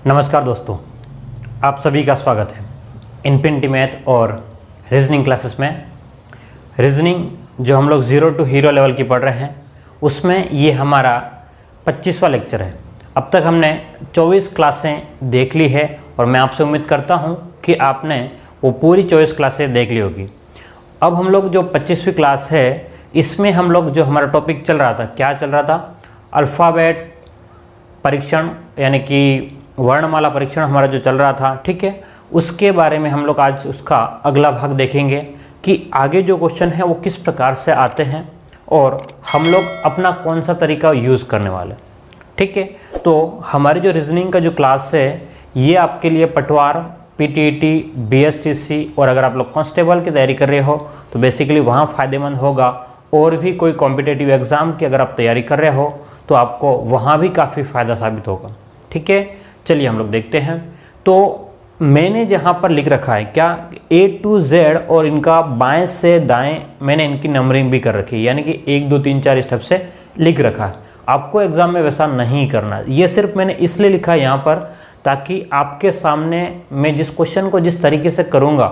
नमस्कार दोस्तों, आप सभी का स्वागत है इन्फिनिटी मैथ और रीजनिंग क्लासेस में। रीजनिंग जो हम लोग ज़ीरो टू हीरो लेवल की पढ़ रहे हैं उसमें ये हमारा 25वां लेक्चर है। अब तक हमने 24 क्लासें देख ली है और मैं आपसे उम्मीद करता हूँ कि आपने वो पूरी 24 क्लासें देख ली होगी। अब हम लोग जो 25वीं क्लास है इसमें हम लोग जो हमारा टॉपिक चल रहा था, क्या चल रहा था, अल्फ़ाबेट परीक्षण यानी कि वर्णमाला परीक्षण हमारा जो चल रहा था, ठीक है, उसके बारे में हम लोग आज उसका अगला भाग देखेंगे कि आगे जो क्वेश्चन है वो किस प्रकार से आते हैं और हम लोग अपना कौन सा तरीका यूज़ करने वाले, ठीक है। तो हमारी जो रीजनिंग का जो क्लास है ये आपके लिए पटवार, पीटीईटी, बीएसटीसी और अगर आप लोग कांस्टेबल की तैयारी कर रहे हो तो बेसिकली वहाँ फ़ायदेमंद होगा। और भी कोई कॉम्पिटिटिव एग्ज़ाम की अगर आप तैयारी कर रहे हो तो आपको वहाँ भी काफ़ी फ़ायदा साबित होगा, ठीक है। चलिए हम लोग देखते हैं। तो मैंने जहाँ पर लिख रखा है क्या, A to Z और इनका बाएं से दाएं मैंने इनकी नंबरिंग भी कर रखी है, यानी कि 1 2 3 4 स्टेप से लिख रखा है। आपको एग्ज़ाम में वैसा नहीं करना, ये सिर्फ मैंने इसलिए लिखा है यहाँ पर ताकि आपके सामने मैं जिस क्वेश्चन को जिस तरीके से करूँगा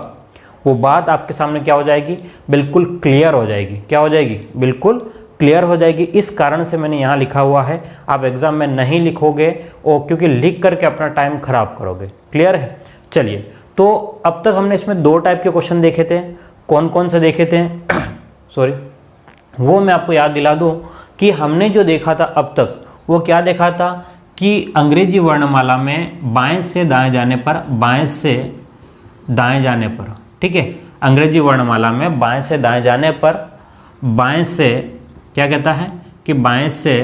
वो बात आपके सामने क्या हो जाएगी, बिल्कुल क्लियर हो जाएगी। क्या हो जाएगी? बिल्कुल क्लियर हो जाएगी। इस कारण से मैंने यहाँ लिखा हुआ है, आप एग्ज़ाम में नहीं लिखोगे और क्योंकि लिख करके अपना टाइम खराब करोगे। क्लियर है? चलिए, तो अब तक हमने इसमें 2 टाइप के क्वेश्चन देखे थे। कौन कौन से देखे थे सॉरी, वो मैं आपको याद दिला दूँ कि हमने जो देखा था अब तक वो क्या देखा था कि अंग्रेजी वर्णमाला में बाएँ से दाएँ जाने पर, बाएँ से दाएँ जाने पर, ठीक है, अंग्रेजी वर्णमाला में बाएँ से दाएँ जाने पर, बाएँ से क्या कहता है कि बाएं से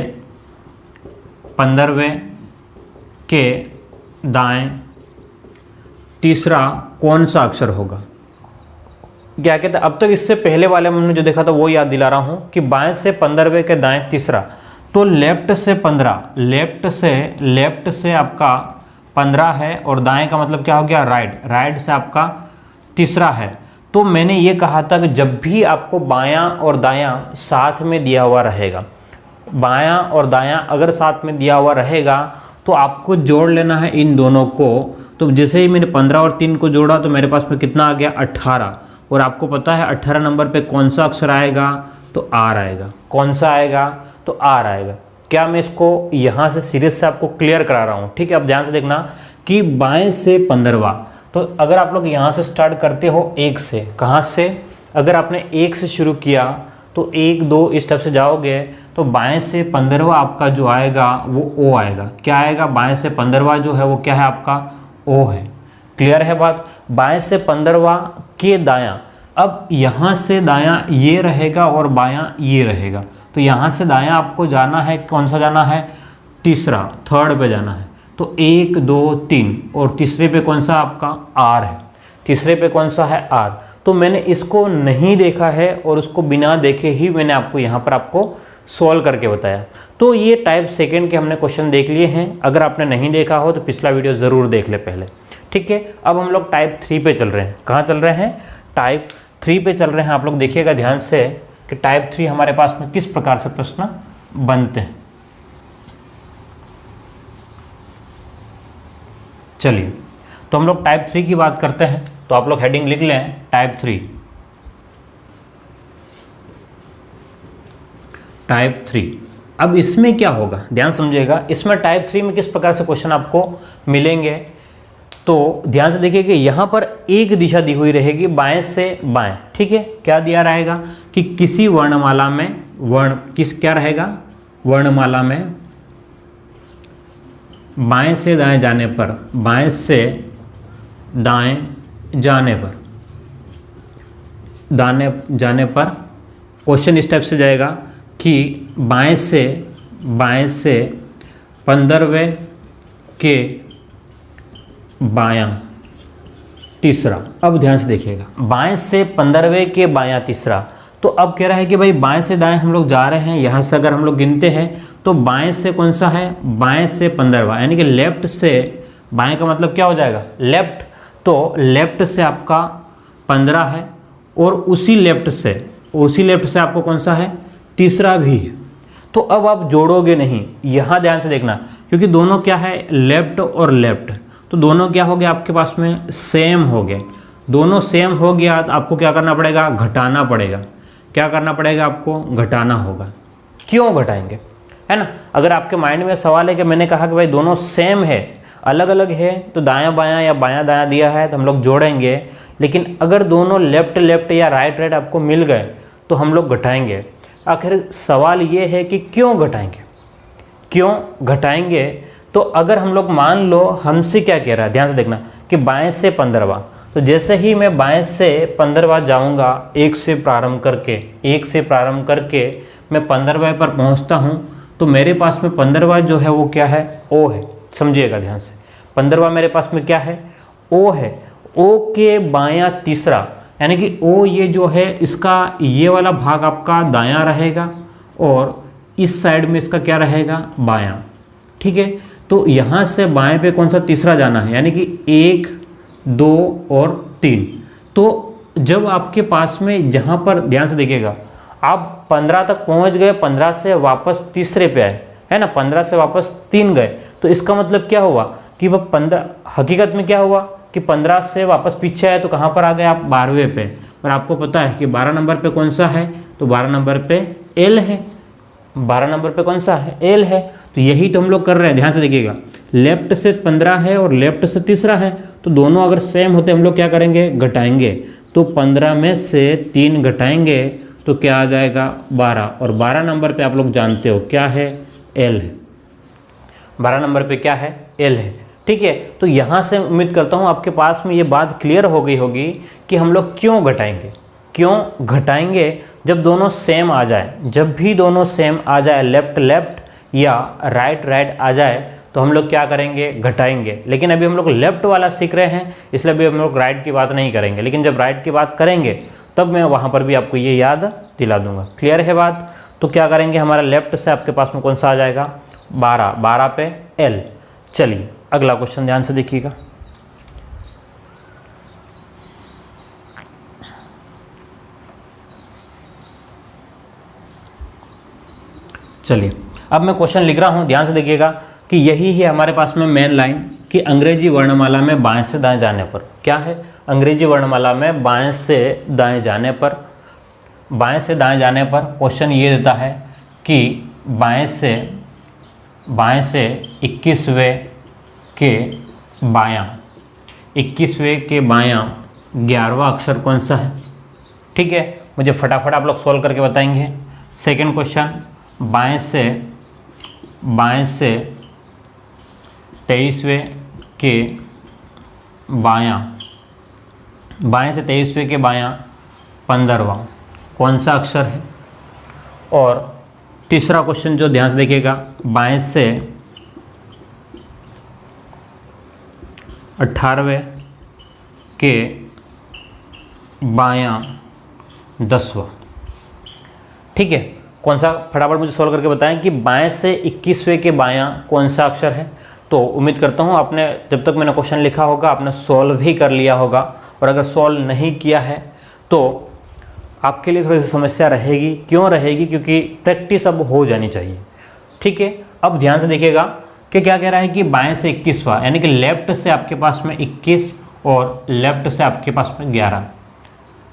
15वें के दाएं तीसरा कौन सा अक्षर होगा। क्या कहता है, अब तक इससे पहले वाले में हमने जो देखा था वो याद दिला रहा हूं कि बाएं से 15वें के दाएं तीसरा, तो लेफ्ट से 15, लेफ्ट से आपका 15 है और दाएं का मतलब क्या हो गया, राइट, राइट से आपका तीसरा है। तो मैंने ये कहा था कि जब भी आपको बायां और दायां साथ में दिया हुआ रहेगा, बायां और दायां अगर साथ में दिया हुआ रहेगा तो आपको जोड़ लेना है इन दोनों को। तो जैसे ही मैंने 15 और 3 को जोड़ा तो मेरे पास में कितना आ गया, 18। और आपको पता है 18 नंबर पे कौन सा अक्षर आएगा, तो आर आएगा। कौन सा आएगा, तो आर आएगा। क्या मैं इसको यहाँ से सीरीज से आपको क्लियर करा रहा हूँ, ठीक है। अब ध्यान से देखना कि बाएँ से 15वां, तो अगर आप लोग यहाँ से स्टार्ट करते हो 1 से, कहाँ से, अगर आपने 1 से शुरू किया तो 1 2 इस स्टेप से जाओगे तो बाएं से 15वां आपका जो आएगा वो ओ आएगा। क्या आएगा, बाएं से 15वां जो है वो क्या है आपका, ओ है। क्लियर है बात? बाएं से 15वां के दायां, अब यहाँ से दायां ये रहेगा और बायां ये रहेगा, तो यहाँ से दायां आपको जाना है, कौन सा जाना है, तीसरा, थर्ड पे जाना है। तो 1 2 3 और तीसरे पे कौन सा आपका आर है, तीसरे पे कौन सा है, आर। तो मैंने इसको नहीं देखा है और उसको बिना देखे ही मैंने आपको यहाँ पर आपको सॉल्व करके बताया। तो ये टाइप सेकंड के हमने क्वेश्चन देख लिए हैं। अगर आपने नहीं देखा हो तो पिछला वीडियो ज़रूर देख ले पहले, ठीक है। अब हम लोग टाइप 3 पे चल रहे हैं। कहाँ चल रहे हैं? टाइप 3 पे चल रहे हैं। आप लोग देखिएगा ध्यान से कि टाइप 3 हमारे पास में किस प्रकार से प्रश्न बनते हैं। चलिए, तो हम लोग टाइप 3 की बात करते हैं, तो आप लोग हेडिंग लिख लें, टाइप 3। टाइप 3, अब इसमें क्या होगा, ध्यान समझिएगा। इसमें टाइप 3 में किस प्रकार से क्वेश्चन आपको मिलेंगे, तो ध्यान से देखिए कि यहाँ पर एक दिशा दी हुई रहेगी बाएं से बाएं, ठीक है। क्या दिया रहेगा कि किसी वर्णमाला में, क्या रहेगा, वर्णमाला में बाएं से दाएं जाने पर, बाएं से दाएं जाने पर, जाने पर क्वेश्चन इस टाइप से जाएगा कि बाएं से 15वें के बायां तीसरा। अब ध्यान से देखिएगा, बाएं से 15वें के बायां तीसरा, तो अब कह रहा है कि भाई बाएं से दाएं हम लोग जा रहे हैं, यहाँ से अगर हम लोग गिनते हैं तो बाएं से कौन सा है, बाएं से 15वां, यानी कि लेफ्ट से, बाएं का मतलब क्या हो जाएगा, लेफ्ट। तो लेफ्ट से आपका 15 है और उसी लेफ्ट से आपको कौन सा है, तीसरा भी है। तो अब आप जोड़ोगे नहीं, यहाँ ध्यान से देखना, क्योंकि दोनों क्या है, लेफ्ट और लेफ्ट, तो दोनों क्या हो गया आपके पास में, सेम हो गए। दोनों सेम हो गया तो आपको क्या करना पड़ेगा, घटाना पड़ेगा। क्या करना पड़ेगा आपको, घटाना होगा। क्यों घटाएंगे, है ना। अगर आपके माइंड में सवाल है कि मैंने कहा कि भाई दोनों सेम है, अलग अलग है, तो दायां बायां या बायां दायां दिया है तो हम लोग जोड़ेंगे, लेकिन अगर दोनों लेफ्ट लेफ्ट या राइट राइट आपको मिल गए तो हम लोग घटाएंगे। आखिर सवाल ये है कि क्यों घटाएंगे, क्यों घटाएंगे। तो अगर हम लोग मान लो हमसे क्या कह रहा है, ध्यान से देखना, कि बाएं से 15वां, तो जैसे ही मैं बाएं से 15वां जाऊंगा, 1 से प्रारंभ करके मैं 15वें पर पहुंचता हूं, तो मेरे पास में 15वां जो है वो क्या है, ओ है। समझिएगा ध्यान से, 15वां मेरे पास में क्या है, ओ है। ओ के बायां तीसरा, यानी कि ओ ये जो है इसका ये वाला भाग आपका दायां रहेगा और इस साइड में इसका क्या रहेगा, बायां। ठीक है, तो यहाँ से बाएं पे कौन सा तीसरा जाना है, यानी कि 1, 2 और 3। तो जब आपके पास में जहाँ पर, ध्यान से देखिएगा, आप 15 तक पहुँच गए, 15 से वापस तीसरे पे आए, है ना, 15 से वापस 3 गए, तो इसका मतलब क्या हुआ कि वह 15, हकीकत में क्या हुआ कि 15 से वापस पीछे आए तो कहाँ पर आ गए आप, 12वें पे। और आपको पता है कि 12 नंबर पे कौन सा है, तो 12 नंबर पे एल है। 12 नंबर पे कौन सा है, एल है। तो यही तो हम लोग कर रहे हैं, ध्यान से देखिएगा, लेफ्ट से 15 है और लेफ्ट से तीसरा है, तो दोनों अगर सेम होते हम लोग क्या करेंगे, घटाएंगे। तो 15 में से 3 घटाएंगे तो क्या आ जाएगा, 12। और 12 नंबर पे आप लोग जानते हो क्या है, एल है। 12 नंबर पे क्या है, एल है। ठीक है, तो यहाँ से उम्मीद करता हूँ आपके पास में ये बात क्लियर हो गई होगी कि हम लोग क्यों घटाएंगे। क्यों घटाएंगे, जब दोनों सेम आ जाए, जब भी दोनों सेम आ जाए, लेफ्ट लेफ्ट या राइट राइट आ जाए, तो हम लोग क्या करेंगे, घटाएंगे। लेकिन अभी हम लोग लेफ्ट वाला सीख रहे हैं, इसलिए अभी हम लोग राइट की बात नहीं करेंगे, लेकिन जब राइट की बात करेंगे तब मैं वहाँ पर भी आपको ये याद दिला दूंगा। क्लियर है बात। तो क्या करेंगे, हमारा लेफ्ट से आपके पास में कौन सा आ जाएगा, 12, 12 पे एल। चलिए अगला क्वेश्चन ध्यान से देखिएगा। चलिए अब मैं क्वेश्चन लिख रहा हूँ, ध्यान से देखिएगा कि यही है हमारे पास में मेन लाइन कि अंग्रेजी वर्णमाला में बाएं से दाएं जाने पर क्या है, अंग्रेजी वर्णमाला में बाएं से दाएं जाने पर, बाएं से दाएं जाने पर क्वेश्चन ये देता है कि बाएं से 21वें के बायां, 21वें के बायां 11वां अक्षर कौन सा है। ठीक है, मुझे फटाफट आप लोग सॉल्व करके बताएंगे। सेकंड क्वेश्चन, बाएं से 23वें के बायां, बाएं से 23वें के बायां 15वां कौन सा अक्षर है। और तीसरा क्वेश्चन जो ध्यान से देखिएगा, बाएं से 18वें के बायां 10वां। ठीक है, कौन सा, फटाफट मुझे सॉल्व करके बताएं कि बाएं से 21वें के बायां कौन सा अक्षर है। तो उम्मीद करता हूं आपने, जब तक मैंने क्वेश्चन लिखा होगा आपने सॉल्व भी कर लिया होगा, और अगर सॉल्व नहीं किया है तो आपके लिए थोड़ी सी समस्या रहेगी। क्यों रहेगी, क्योंकि प्रैक्टिस अब हो जानी चाहिए। ठीक है, अब ध्यान से देखिएगा कि क्या कह रहा है कि बाएं से 21वां, यानी कि लेफ्ट से आपके पास में 21 और लेफ्ट से आपके पास में 11।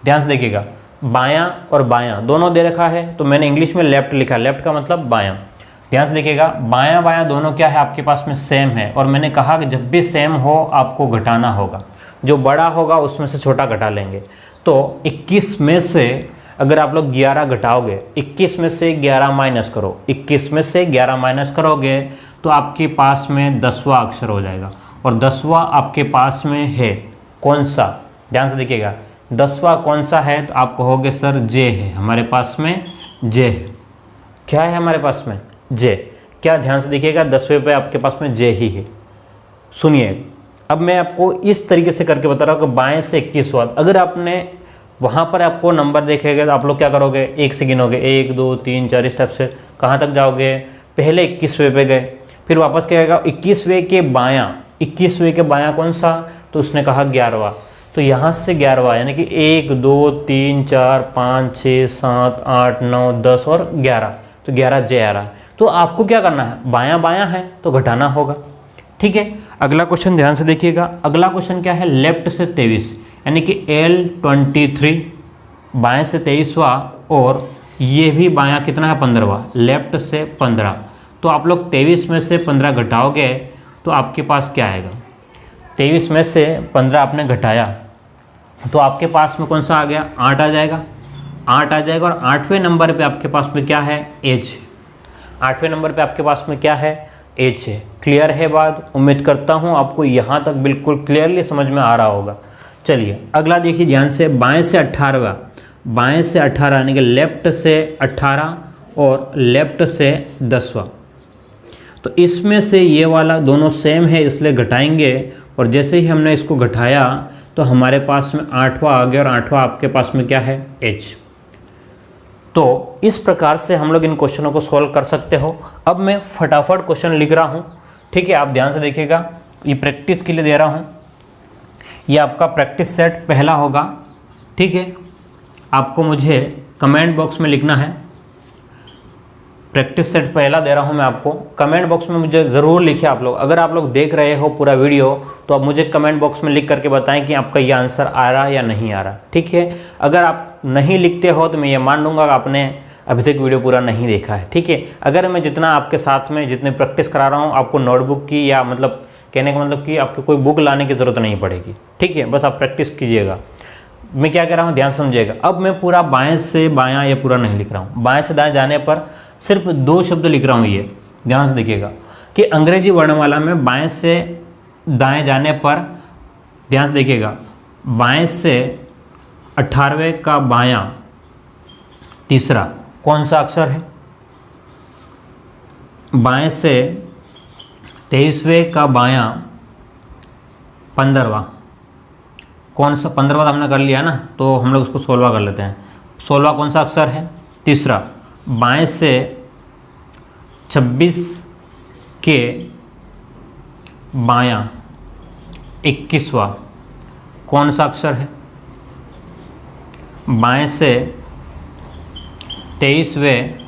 ध्यान से देखिएगा, बायां और बायां दोनों दे रखा है, तो मैंने इंग्लिश में लेफ्ट लिखा, लेफ्ट का मतलब बायां। ध्यान से देखिएगा, बायां बायां दोनों क्या है आपके पास में, सेम है। और मैंने कहा कि जब भी सेम हो आपको घटाना होगा, जो बड़ा होगा उसमें से छोटा घटा लेंगे। तो 21 में से अगर आप लोग 11 घटाओगे, 21 में से 11 माइनस करो, 21 में से 11 माइनस करोगे तो आपके पास में 10वां अक्षर हो जाएगा। और 10वां आपके पास में है कौन सा, ध्यान से देखिएगा, 10वां कौन सा है, तो आप कहोगे सर जे है, हमारे पास में जे है। क्या है हमारे पास में, जे। क्या, ध्यान से देखिएगा, 10वें पे आपके पास में जे ही है। सुनिए, अब मैं आपको इस तरीके से करके बता रहा हूँ कि बाएं से 21वां, अगर आपने वहाँ पर आपको नंबर देखेगा तो आप लोग क्या करोगे, 1 से गिनोगे, 1 2 3 4 इस टाइप से कहाँ तक जाओगे, पहले 21वें पे गए, फिर वापस क्या आएगा, 21वें के बायां, 21वें के बायां कौन सा, तो उसने कहा 11वां, तो यहाँ से 11वां, यानी कि 1 2 3 4 5 6 7 8 9 10 और 11, तो 11 जे आ रहा है। तो आपको क्या करना है, बायां बायां है तो घटाना होगा। ठीक है, अगला क्वेश्चन ध्यान से देखिएगा। अगला क्वेश्चन क्या है, लेफ्ट से 23 यानी कि L23 बाएं से 23वां और ये भी बायां कितना है 15वां, लेफ्ट से 15। तो आप लोग 23 में से 15 घटाओगे तो आपके पास क्या आएगा, 23 में से 15 आपने घटाया तो आपके पास में कौन सा आ गया, 8 आ जाएगा। 8 आ जाएगा और 8वें नंबर पे आपके पास में क्या है, H। 8वें नंबर पे आपके पास में क्या है, H है। क्लियर है बात, उम्मीद करता हूँ आपको यहाँ तक बिल्कुल क्लियरली समझ में आ रहा होगा। चलिए अगला देखिए ध्यान से, बाएं से 18वां, बाएं से 18 यानी कि लेफ्ट से 18 और लेफ्ट से 10वां। तो इसमें से ये वाला दोनों सेम है इसलिए घटाएंगे, और जैसे ही हमने इसको घटाया तो हमारे पास में 8वां आ गया और 8वां आपके पास में क्या है, H। तो इस प्रकार से हम लोग इन क्वेश्चनों को सॉल्व कर सकते हो। अब मैं फटाफट क्वेश्चन लिख रहा हूँ, ठीक है, आप ध्यान से देखिएगा, ये प्रैक्टिस के लिए दे रहा हूँ। ये आपका प्रैक्टिस सेट पहला होगा, ठीक है। आपको मुझे कमेंट बॉक्स में लिखना है, प्रैक्टिस सेट पहला दे रहा हूँ मैं आपको। कमेंट बॉक्स में मुझे ज़रूर लिखिए आप लोग, अगर आप लोग देख रहे हो पूरा वीडियो तो आप मुझे कमेंट बॉक्स में लिख करके बताएं कि आपका ये आंसर आ रहा है या नहीं आ रहा, ठीक है। अगर आप नहीं लिखते हो तो मैं ये मान लूँगा कि आपने अभी तक वीडियो पूरा नहीं देखा है, ठीक है। अगर मैं जितना आपके साथ में जितनी प्रैक्टिस करा रहा हूँ, आपको नोटबुक की या मतलब कहने का मतलब कि आपको कोई बुक लाने की ज़रूरत नहीं पड़ेगी, ठीक है, बस आप प्रैक्टिस कीजिएगा। मैं क्या कह रहा हूँ ध्यान समझिएगा। अब मैं पूरा बाएं से बायां ये पूरा नहीं लिख रहा हूँ, बाएं से दाएं जाने पर सिर्फ 2 शब्द लिख रहा हूँ। ये ध्यान से देखिएगा कि अंग्रेजी वर्णमाला में बाएं से दाएं जाने पर, ध्यान से देखिएगा, बाएं से 18वें का बायां तीसरा कौन सा अक्षर है, बाएं से 23वें का बायां 15वां कौन सा, 15वां हमने कर लिया ना, तो हम लोग उसको 16वां कर लेते हैं। 16वां कौन सा अक्षर है, तीसरा। बाएं से 26 के बायां 21वां कौन सा अक्षर है, बाएं से 23वें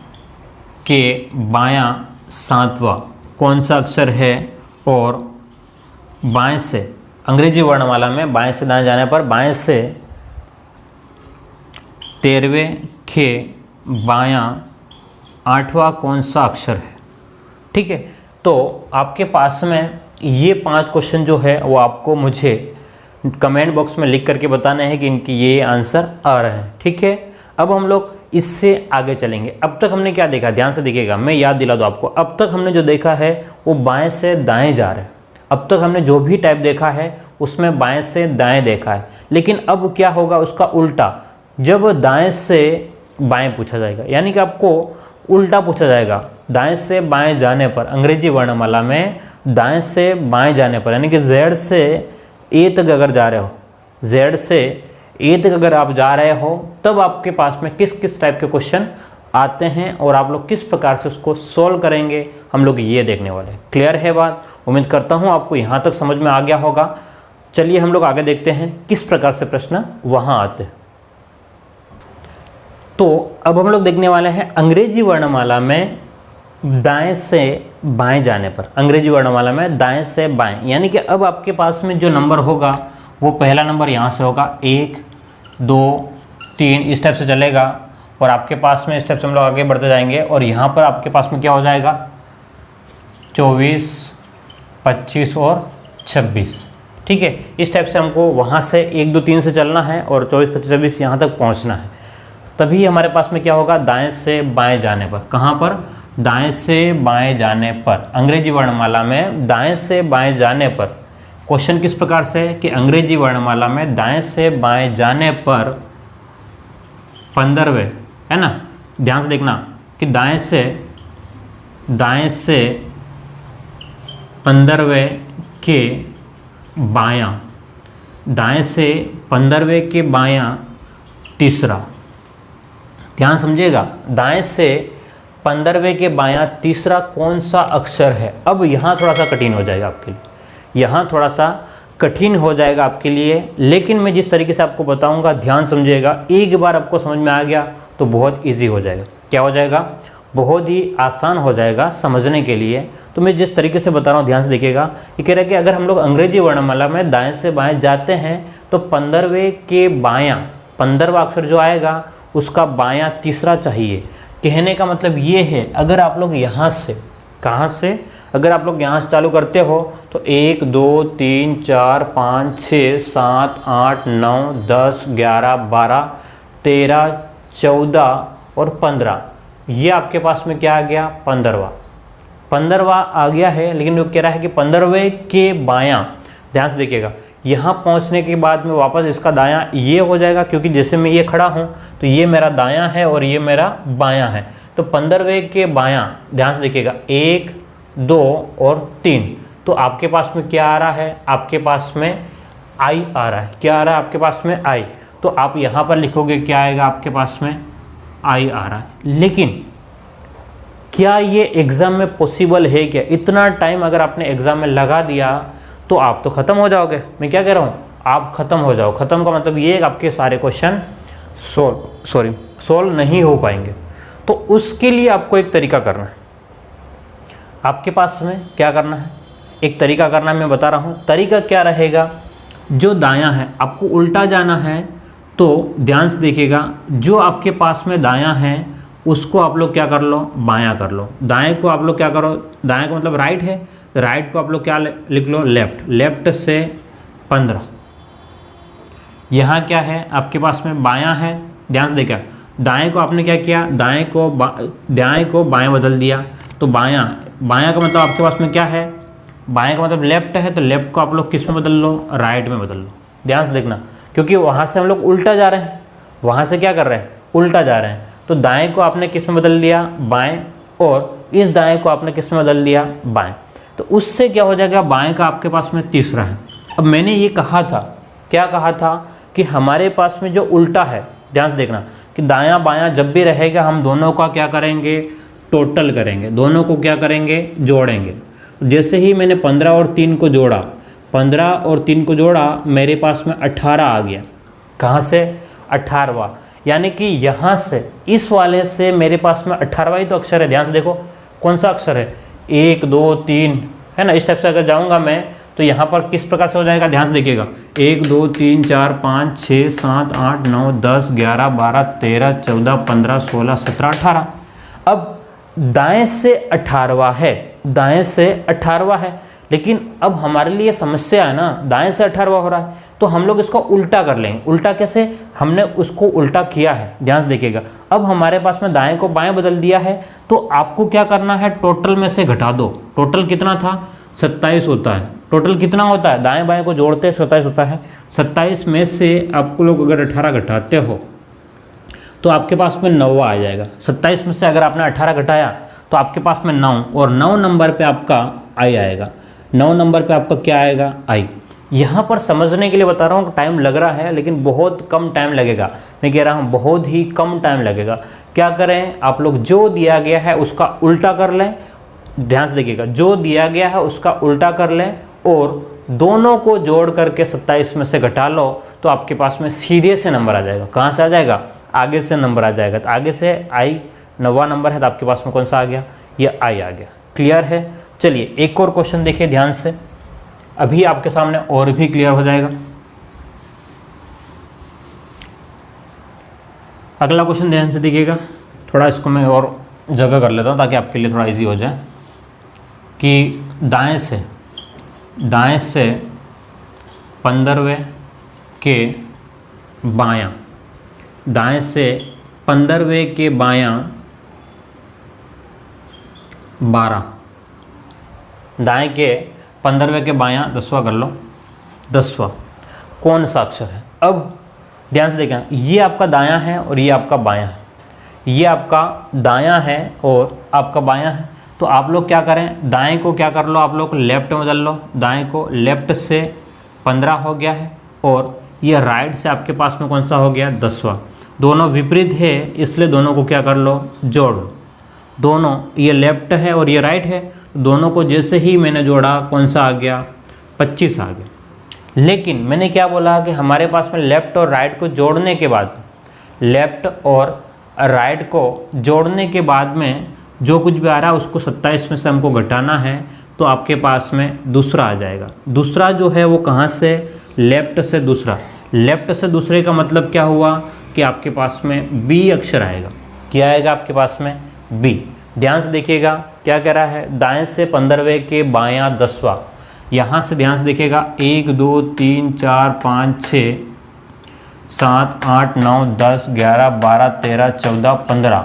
के बायां 7वां कौन सा अक्षर है, और बाएं से अंग्रेजी वर्णमाला में बाएं से दाएं जाने पर बाएं से 13वें के बायां 8वां कौन सा अक्षर है, ठीक है। तो आपके पास में ये 5 क्वेश्चन जो है वो आपको मुझे कमेंट बॉक्स में लिख करके बताने हैं कि इनकी ये आंसर आ रहे हैं, ठीक है। अब हम लोग इससे आगे चलेंगे। अब तक हमने क्या देखा, ध्यान से देखिएगा, मैं याद दिला दूँ आपको। अब तक हमने जो देखा है वो बाएं से दाएं जा रहे हैं। अब तक हमने जो भी टाइप देखा है उसमें बाएं से दाएं देखा है, लेकिन अब क्या होगा उसका उल्टा, जब दाएं से बाएं पूछा जाएगा, यानी कि आपको उल्टा पूछा जाएगा। दाएं से बाएं जाने पर अंग्रेजी वर्णमाला में दाएं से बाएं जाने पर, यानी कि Z से A तक अगर जा रहे हो, Z से A तक अगर आप जा रहे हो, तब आपके पास में किस किस टाइप के क्वेश्चन आते हैं और आप लोग किस प्रकार से उसको सॉल्व करेंगे, हम लोग ये देखने वाले हैं। क्लियर है बात, उम्मीद करता हूँ आपको यहाँ तक समझ में आ गया होगा। चलिए हम लोग आगे देखते हैं किस प्रकार से प्रश्न वहाँ आते हैं। तो अब हम लोग देखने वाले हैं अंग्रेजी वर्णमाला में दाएं से बाएं जाने पर, अंग्रेजी वर्णमाला में दाएं से बाएं, यानी कि अब आपके पास में जो नंबर होगा वो पहला नंबर यहाँ से होगा, 1 2 3 इस टाइप से चलेगा, और आपके पास में इस टाइप से हम लोग आगे बढ़ते जाएंगे, और यहाँ पर आपके पास में क्या हो जाएगा, 24 25 और 26, ठीक है। इस टाइप से हमको वहाँ से 1 2 3 से चलना है और 24 25 26 यहाँ तक पहुँचना है। तभी हमारे पास में क्या होगा, दाएं से बाएं जाने पर, कहाँ पर, दाएं से बाएं जाने पर, अंग्रेजी वर्णमाला में दाएं से बाएं जाने पर। क्वेश्चन किस प्रकार से है कि अंग्रेजी वर्णमाला में दाएं से बाएं जाने पर 15वें, है ना, ध्यान से देखना कि दाएं से 15वें के बायां, दाएं से 15वें के बायां तीसरा, ध्यान समझिएगा, दाएं से 15वें के बायां तीसरा कौन सा अक्षर है। अब यहाँ थोड़ा सा कठिन हो जाएगा आपके लिए, यहाँ थोड़ा सा कठिन हो जाएगा आपके लिए, लेकिन मैं जिस तरीके से आपको बताऊंगा ध्यान समझिएगा। एक बार आपको समझ में आ गया तो बहुत इजी हो जाएगा। क्या हो जाएगा, बहुत ही आसान हो जाएगा समझने के लिए। तो मैं जिस तरीके से बता रहा हूँ ध्यान से देखिएगा। ये कह रहा है कि अगर हम लोग अंग्रेजी वर्णमाला में दाएं से बाएं जाते हैं तो 15वें के बायां 15वां अक्षर जो आएगा उसका बायां तीसरा चाहिए। कहने का मतलब ये है, अगर आप लोग यहाँ से, कहाँ से, अगर आप लोग यहाँ से चालू करते हो तो 1 2 3 4 5 6 7 8 9 10 11 12 13 14 और 15, ये आपके पास में क्या आ गया 15वां आ गया है। लेकिन वो कह रहा है कि 15वें के बायां, ध्यान से देखिएगा, यहाँ पहुँचने के बाद में वापस इसका दायां ये हो जाएगा, क्योंकि जैसे मैं ये खड़ा हूँ तो ये मेरा दायां है और ये मेरा बायां है। तो 15वें के बायां, ध्यान से देखिएगा, 1 2 और 3, तो आपके पास में क्या आ रहा है, आपके पास में आई आ रहा है। क्या आ रहा है आपके पास में? आई। तो आप यहाँ पर लिखोगे क्या आएगा आपके पास में? आई आ रहा है। लेकिन क्या ये एग्ज़ाम में पॉसिबल है क्या? इतना टाइम अगर आपने एग्ज़ाम में लगा दिया तो आप तो ख़त्म हो जाओगे। मैं क्या कह रहा हूँ, आप ख़त्म हो जाओ। ख़त्म का मतलब ये है कि आपके सारे क्वेश्चन सोल्व नहीं हो पाएंगे। तो उसके लिए आपको एक तरीका करना है। आपके पास में क्या करना है, एक तरीका करना है, मैं बता रहा हूँ। तरीका क्या रहेगा, जो दायां है आपको उल्टा जाना है। तो ध्यान से देखिएगा, जो आपके पास में दायां है उसको आप लोग क्या कर लो, बायां कर लो। दाएं को आप लोग क्या करो, दाएं को मतलब राइट है, राइट को आप लोग क्या लिख लो, लेफ्ट। लेफ्ट से 15, यहाँ क्या है आपके पास में बायां है। ध्यान से देखिए, दाएं को आपने क्या किया, दाएं को बाएं बदल दिया। तो बायां का मतलब आपके पास में क्या है, बाएं का मतलब लेफ्ट है, तो लेफ्ट को आप लोग किस में बदल लो, राइट में बदल लो। ध्यान से देखना, क्योंकि वहाँ से हम लोग उल्टा जा रहे हैं, वहाँ से क्या कर रहे हैं, उल्टा जा रहे हैं। तो दाएं को आपने किस में बदल दिया, बाएं, और इस दाएं को आपने किस में बदल दिया, बाएं। तो उससे क्या हो जाएगा, बाएं का आपके पास में तीसरा है। अब मैंने ये कहा था, क्या कहा था, कि हमारे पास में जो उल्टा है, ध्यान से देखना, कि दायां बायां जब भी रहेगा हम दोनों का क्या करेंगे, टोटल करेंगे, दोनों को क्या करेंगे, जोड़ेंगे। जैसे ही मैंने 15 और 3 को जोड़ा, 15 और 3 को जोड़ा, मेरे पास में 18 आ गया। कहाँ से, 18वां। यानी कि यहाँ से, इस वाले से मेरे पास में 18वां ही तो अक्षर है। ध्यान से देखो कौन सा अक्षर है, 1 2 3 है ना। इस टाइप से अगर जाऊँगा मैं तो यहाँ पर किस प्रकार से हो जाएगा, ध्यान से देखिएगा, 1 2 3 4 5 6 7 8 9 10 11 12 13 14 15 16 17 18। अब दाएं से 18वां है, दाएं से 18वां है, लेकिन अब हमारे लिए समस्या है ना, दाएं से 18वां हो रहा है, तो हम लोग इसको उल्टा कर लेंगे। उल्टा कैसे, हमने उसको उल्टा किया है, ध्यान से देखिएगा। अब हमारे पास में दाएं को बाएं बदल दिया है, तो आपको क्या करना है, टोटल में से घटा दो। टोटल कितना था, 27 होता है। टोटल कितना होता है, दाएं बाएं को जोड़ते 27 होता है। 27 में से आपको लोग अगर 18 घटाते हो तो आपके पास में 9 आ जाएगा। 27 में से अगर आपने 18 घटाया तो आपके पास में 9, और 9 नंबर पे आपका आई आएगा। 9 नंबर पे आपका क्या आएगा, आई। यहाँ पर समझने के लिए बता रहा हूँ, टाइम लग रहा है लेकिन बहुत कम टाइम लगेगा। मैं कह रहा हूँ बहुत ही कम टाइम लगेगा। क्या करें, आप लोग जो दिया गया है उसका उल्टा कर लें। ध्यान से देखिएगा, जो दिया गया है उसका उल्टा कर लें और दोनों को जोड़ करके 27 में से घटा लो, तो आपके पास में सीधे से नंबर आ जाएगा। कहाँ से आ जाएगा, आगे से नंबर आ जाएगा। तो आगे से आई 9वां नंबर है, तो आपके पास में कौन सा आ गया, ये आई आ गया। क्लियर है। चलिए एक और क्वेश्चन देखिए ध्यान से, अभी आपके सामने और भी क्लियर हो जाएगा। अगला क्वेश्चन ध्यान से देखिएगा, थोड़ा इसको मैं और जगह कर लेता हूँ ताकि आपके लिए थोड़ा इजी हो जाए। कि दाएं से 15वें के बायां, दाएं से 15वें के बायां 12, दाएं के 15वें के बायां 10वां कर लो, 10वां कौन सा अक्षर है। अब ध्यान से देखें, ये आपका दायां है और ये आपका बायां है, ये आपका दायां है और आपका बायां है। तो आप लोग क्या करें, दाएं को क्या कर लो, आप लोग लेफ्ट में बदल लो। दाएं को लेफ्ट से 15 हो गया है और ये राइट से आपके पास में कौन सा हो गया, 10वां। दोनों विपरीत है इसलिए दोनों को क्या कर लो, जोड़ लो। दोनों, ये लेफ्ट है और ये राइट है, दोनों को जैसे ही मैंने जोड़ा कौन सा आ गया, 25 आ गया। लेकिन मैंने क्या बोला कि हमारे पास में लेफ़्ट और राइट को जोड़ने के बाद, लेफ़्ट और राइट को जोड़ने के बाद में जो कुछ भी आ रहा है उसको 27 में से हमको घटाना है, तो आपके पास में दूसरा आ जाएगा। दूसरा जो है वो कहाँ से, लेफ्ट से दूसरा। लेफ्ट से दूसरे का मतलब क्या हुआ कि आपके पास में बी अक्षर आएगा। क्या आएगा आपके पास में, बी। ध्यान से देखिएगा क्या कह रहा है, दाएं से 15वें के बायां 10वां। यहाँ से ध्यान से देखिएगा 1 2 3 4 5 6 7 8 9 10 11 12 13 14 15।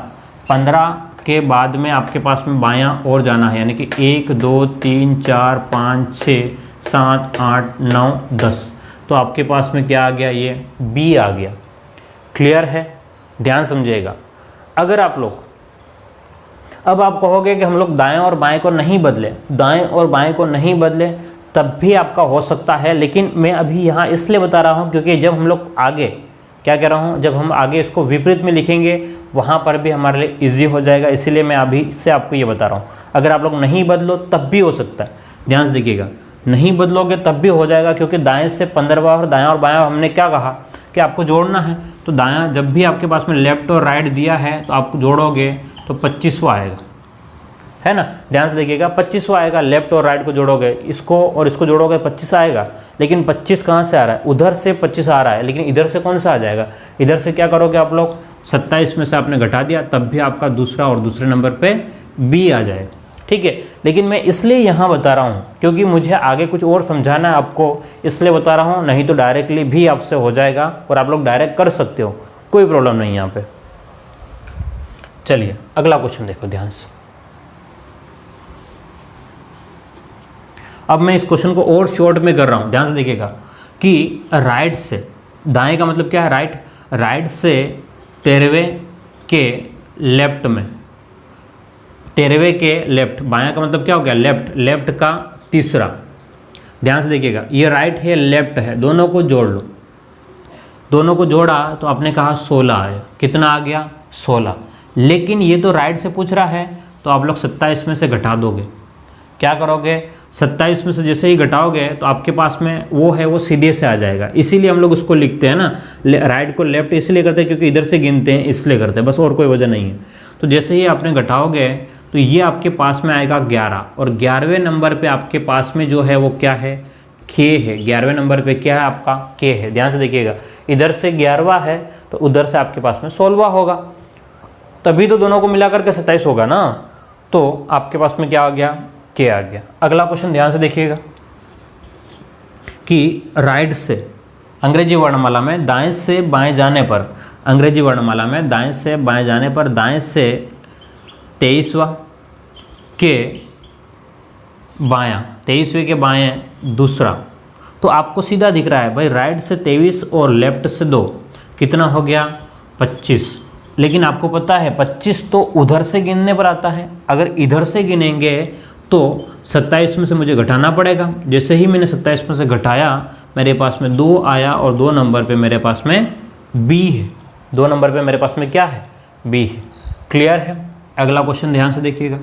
15 के बाद में आपके पास में बायां और जाना है, यानी कि 1 2 3 4 5 6 7 8 9 10। तो आपके पास में क्या आ गया, ये बी आ गया। क्लियर है, ध्यान समझिएगा। अगर आप लोग अब आप कहोगे कि हम लोग दाएं और बाएं को नहीं बदले, दाएं और बाएं को नहीं बदले, तब भी आपका हो सकता है। लेकिन मैं अभी यहाँ इसलिए बता रहा हूँ क्योंकि जब हम लोग आगे क्या कह रहा हूँ, जब हम आगे इसको विपरीत में लिखेंगे वहाँ पर भी हमारे लिए इजी हो जाएगा। इसीलिए मैं अभी से आपको ये बता रहा हूँ। अगर आप लोग नहीं बदलो तब भी हो सकता है, ध्यान से देखिएगा। नहीं बदलोगे तब भी हो जाएगा, क्योंकि दाएँ से 15वां और दायां और बायां हमने क्या कहा कि आपको जोड़ना है। तो दायां जब भी आपके पास में लेफ्ट और राइट दिया है तो आप जोड़ोगे तो 25वां आएगा, है ना। ध्यान से देखिएगा 25वां आएगा। लेफ्ट और राइट को जोड़ोगे, इसको और इसको जोड़ोगे 25 आएगा। लेकिन 25 कहाँ से आ रहा है, उधर से 25 आ रहा है, लेकिन इधर से कौन सा आ जाएगा, इधर से क्या करोगे आप लोग, 27 में से आपने घटा दिया, तब भी आपका दूसरा और दूसरे नंबर पे बी आ जाएगा। ठीक है। लेकिन मैं इसलिए यहाँ बता रहा हूँ क्योंकि मुझे आगे कुछ और समझाना है आपको, इसलिए बता रहा हूँ। नहीं तो डायरेक्टली भी आपसे हो जाएगा और आप लोग डायरेक्ट कर सकते हो, कोई प्रॉब्लम नहीं यहाँ पे। चलिए अगला क्वेश्चन देखो ध्यान से। अब मैं इस क्वेश्चन को और शॉर्ट में कर रहा हूँ, ध्यान से देखिएगा कि राइट से, दाएं का मतलब क्या है, राइट। राइट से 13वें के लेफ्ट में, 13वें के लेफ्ट, बायां का मतलब क्या हो गया, लेफ्ट। लेफ्ट का तीसरा, ध्यान से देखिएगा, ये राइट है लेफ्ट है, दोनों को जोड़ लो। दोनों को जोड़ा तो आपने कहा 16 आया। कितना आ गया, 16। लेकिन ये तो राइट से पूछ रहा है, तो आप लोग 27 में से घटा दोगे। क्या करोगे, 27 में से जैसे ही घटाओगे तो आपके पास में वो है वो सीधे से आ जाएगा। इसीलिए हम लोग उसको लिखते हैं ना, राइट को लेफ्ट इसलिए करते हैं क्योंकि इधर से गिनते हैं, इसलिए करते हैं, बस और कोई वजह नहीं है। तो जैसे ही आपने घटाओगे तो ये आपके पास में आएगा 11, और 11वें नंबर पे आपके पास में जो है वो क्या है, के है। 11वें नंबर पे क्या है आपका, के है। ध्यान से देखिएगा, इधर से 11वां है तो उधर से आपके पास में 16वां होगा, तभी तो दोनों को मिलाकर के 27 होगा ना। तो आपके पास में क्या आ गया, के आ गया। अगला क्वेश्चन ध्यान से देखिएगा कि राइट से, अंग्रेजी वर्णमाला में दाएं से बाएं जाने पर, अंग्रेजी वर्णमाला में दाएं से बाएं जाने पर, दाएं से 23वां के बायां, 23वें के बाएं दूसरा। तो आपको सीधा दिख रहा है भाई, राइट से 23 और लेफ्ट से 2, कितना हो गया, 25। लेकिन आपको पता है 25 तो उधर से गिनने पर आता है, अगर इधर से गिनेंगे तो 27 में से मुझे घटाना पड़ेगा। जैसे ही मैंने 27 में से घटाया, मेरे पास में 2 आया, और 2 नंबर पे मेरे पास में बी है। 2 नंबर पे मेरे पास में क्या है, बी है। क्लियर है। अगला क्वेश्चन ध्यान से देखिएगा।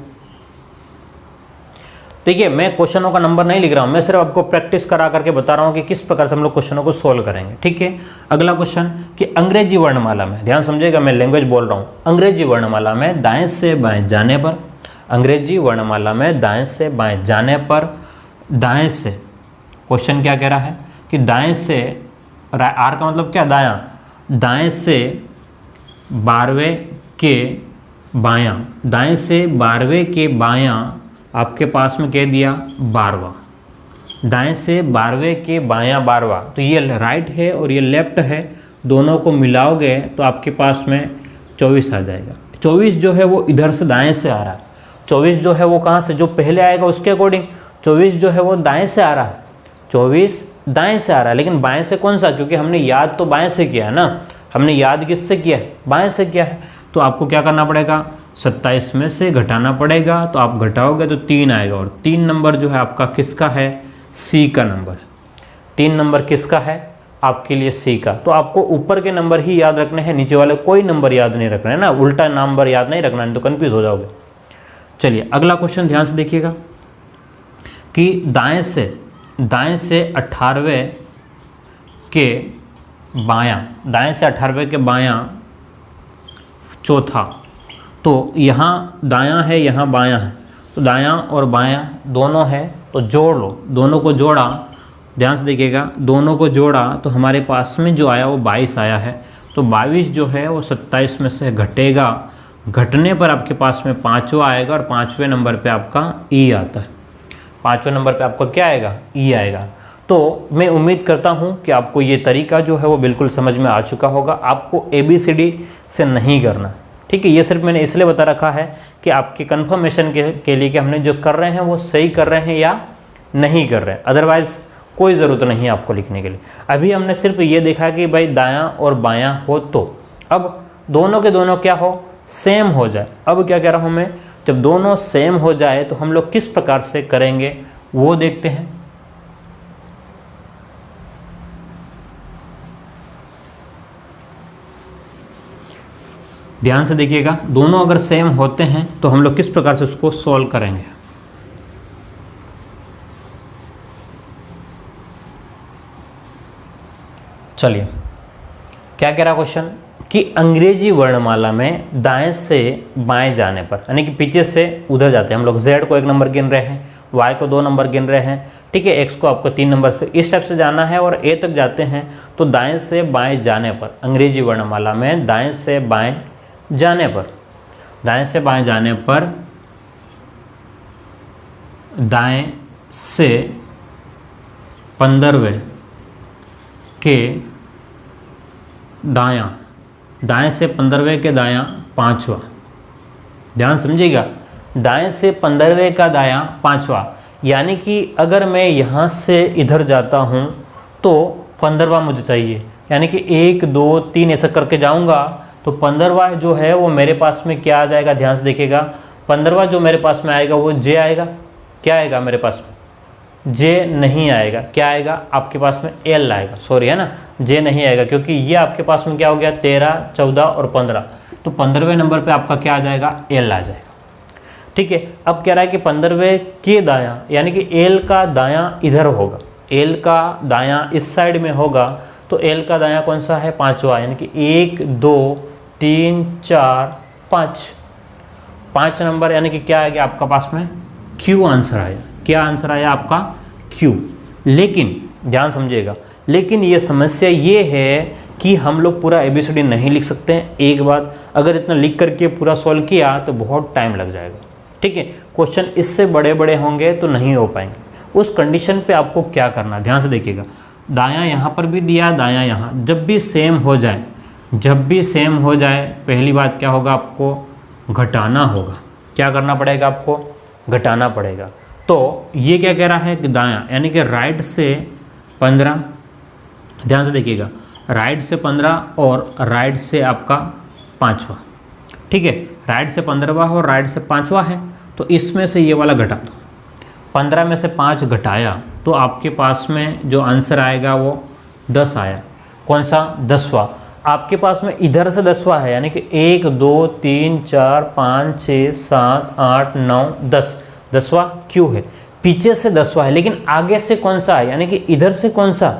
देखिए मैं क्वेश्चनों का नंबर नहीं लिख रहा हूँ, मैं सिर्फ आपको प्रैक्टिस करा करके बता रहा हूँ कि किस प्रकार से हम लोग क्वेश्चनों को सोल्व करेंगे। ठीक है। अगला क्वेश्चन कि अंग्रेजी वर्णमाला में, ध्यान समझिएगा मैं लैंग्वेज बोल रहा हूँ, अंग्रेजी वर्णमाला में दाएं से बाएं जाने पर, अंग्रेजी वर्णमाला में दाएं से बाएं जाने पर, दाएं से, क्वेश्चन क्या कह रहा है कि दाएं से, आर का मतलब क्या, दायां, दाएं से 12वें के बायां, दाएं से 12वें के बायां आपके पास में कह दिया 12वां, दाएं से 12वें के बायां 12वां। तो ये राइट है और ये लेफ्ट है, दोनों को मिलाओगे तो आपके पास में 24 आ जाएगा। 24 जो है वो इधर से दाएं से आ रहा है, 24 जो है वो कहाँ से, जो पहले आएगा उसके अकॉर्डिंग 24 जो है वो दाएं से आ रहा है, 24 दाएं से आ रहा है। लेकिन बाएं से कौन सा, क्योंकि हमने याद तो बाएं से किया है ना, हमने याद किससे किया है, बाएं से किया है। तो आपको क्या करना पड़ेगा, 27 में से घटाना पड़ेगा, तो आप घटाओगे तो 3 आएगा, और 3 नंबर जो है आपका किसका है, सी का नंबर। 3 नंबर किसका है, आपके लिए सी का। तो आपको ऊपर के नंबर ही याद रखने हैं, नीचे वाले कोई नंबर याद नहीं रखना है ना, उल्टा नंबर याद नहीं रखना है, तो कन्फ्यूज हो जाओगे। चलिए अगला क्वेश्चन ध्यान से देखिएगा कि दाएं से 18वें के बायां, दाएं से 18वें के बायां चौथा, तो यहाँ दायां है, यहाँ बायां है, तो दायां और बायां दोनों है, तो जोड़ लो, दोनों को जोड़ा, ध्यान से देखिएगा, दोनों को जोड़ा तो हमारे पास में जो आया वो 22 आया है। तो 22 जो है वो 27 में से घटेगा, घटने पर आपके पास में 5वां आएगा और 5वें नंबर पे आपका ई आता है। 5वें नंबर पे आपका क्या आएगा? ई आएगा। तो मैं उम्मीद करता हूँ कि आपको ये तरीका जो है वो बिल्कुल समझ में आ चुका होगा। आपको ABCD से नहीं करना, ठीक है। ये सिर्फ मैंने इसलिए बता रखा है कि आपके कन्फर्मेशन के लिए कि हमने जो कर रहे हैं वो सही कर रहे हैं या नहीं कर रहे हैं, अदरवाइज़ कोई ज़रूरत नहीं है आपको लिखने के लिए। अभी हमने सिर्फ ये देखा कि भाई दायां और बायां हो, तो अब दोनों के दोनों क्या हो? सेम हो जाए। अब क्या कह रहा हूँ मैं, जब दोनों सेम हो जाए तो हम लोग किस प्रकार से करेंगे वो देखते हैं। ध्यान से देखिएगा, दोनों अगर सेम होते हैं तो हम लोग किस प्रकार से उसको सॉल्व करेंगे। चलिए, क्या कह रहा क्वेश्चन कि अंग्रेजी वर्णमाला में दाएं से बाएं जाने पर, यानी कि पीछे से उधर जाते हैं हम लोग, Z को 1 नंबर गिन रहे हैं, Y को 2 नंबर गिन रहे हैं, ठीक है, X को आपको 3 नंबर से इस टाइप से जाना है और A तक जाते हैं। तो दाएं से बाएं जाने पर, अंग्रेजी वर्णमाला में दाएं से बाएं जाने पर, दाएं से बाएं जाने पर, दाएं से 15वें के दायां, दाएं से 15वें के दायां 5वां, ध्यान समझिएगा, दाएं से 15वें का दायां 5वां, यानी कि अगर मैं यहाँ से इधर जाता हूँ तो 15वां मुझे चाहिए, यानी कि 1 2 3 ऐसा करके जाऊँगा तो 15वां जो है वो मेरे पास में क्या आ जाएगा? ध्यान से देखिएगा, 15वां जो मेरे पास में आएगा वो J आएगा। क्या आएगा मेरे पास में? J नहीं आएगा। क्या आएगा आपके पास में? L आएगा, सॉरी है ना, J नहीं आएगा, क्योंकि ये आपके पास में क्या हो गया? 13, 14 और 15, तो 15वें नंबर पे आपका क्या आ जाएगा? L आ जाएगा, ठीक है। अब कह रहा है कि 15वें के दायां, यानी कि L का दायां इधर होगा, L का दायां इस साइड में होगा, तो L का दायां कौन सा है? 5वां, यानी कि 1 2 3 4 5, 5 नंबर, यानी कि क्या आ गया आपका पास में? Q आंसर आया। क्या आंसर आया आपका? Q। लेकिन ध्यान समझिएगा, लेकिन ये समस्या ये है कि हम लोग पूरा ABCD नहीं लिख सकते हैं एक बार। अगर इतना लिख करके पूरा सॉल्व किया तो बहुत टाइम लग जाएगा, ठीक है। क्वेश्चन इससे बड़े बड़े होंगे तो नहीं हो पाएंगे। उस कंडीशन पे आपको क्या करना, ध्यान से देखिएगा, दायां यहाँ पर भी दिया, दायां यहाँ, जब भी सेम हो जाए, जब भी सेम हो जाए, पहली बात क्या होगा? आपको घटाना होगा। क्या करना पड़ेगा? आपको घटाना पड़ेगा। तो ये क्या कह रहा है कि दायां, यानी कि राइट से 15, ध्यान से देखिएगा, राइट से 15 और राइट से आपका 5वां, ठीक है, राइट से 15वां और राइट से 5वां है, तो इसमें से ये वाला घटा दो। 15 में से 5 घटाया तो आपके पास में जो आंसर आएगा वो 10 आया। कौन सा? 10वां। आपके पास में इधर से 10वां है, यानी कि 1 2 3 4 5 6 7 8 9 10, 10वां Q है। पीछे से 10वां है, लेकिन आगे से कौन सा है? यानी कि इधर से कौन सा?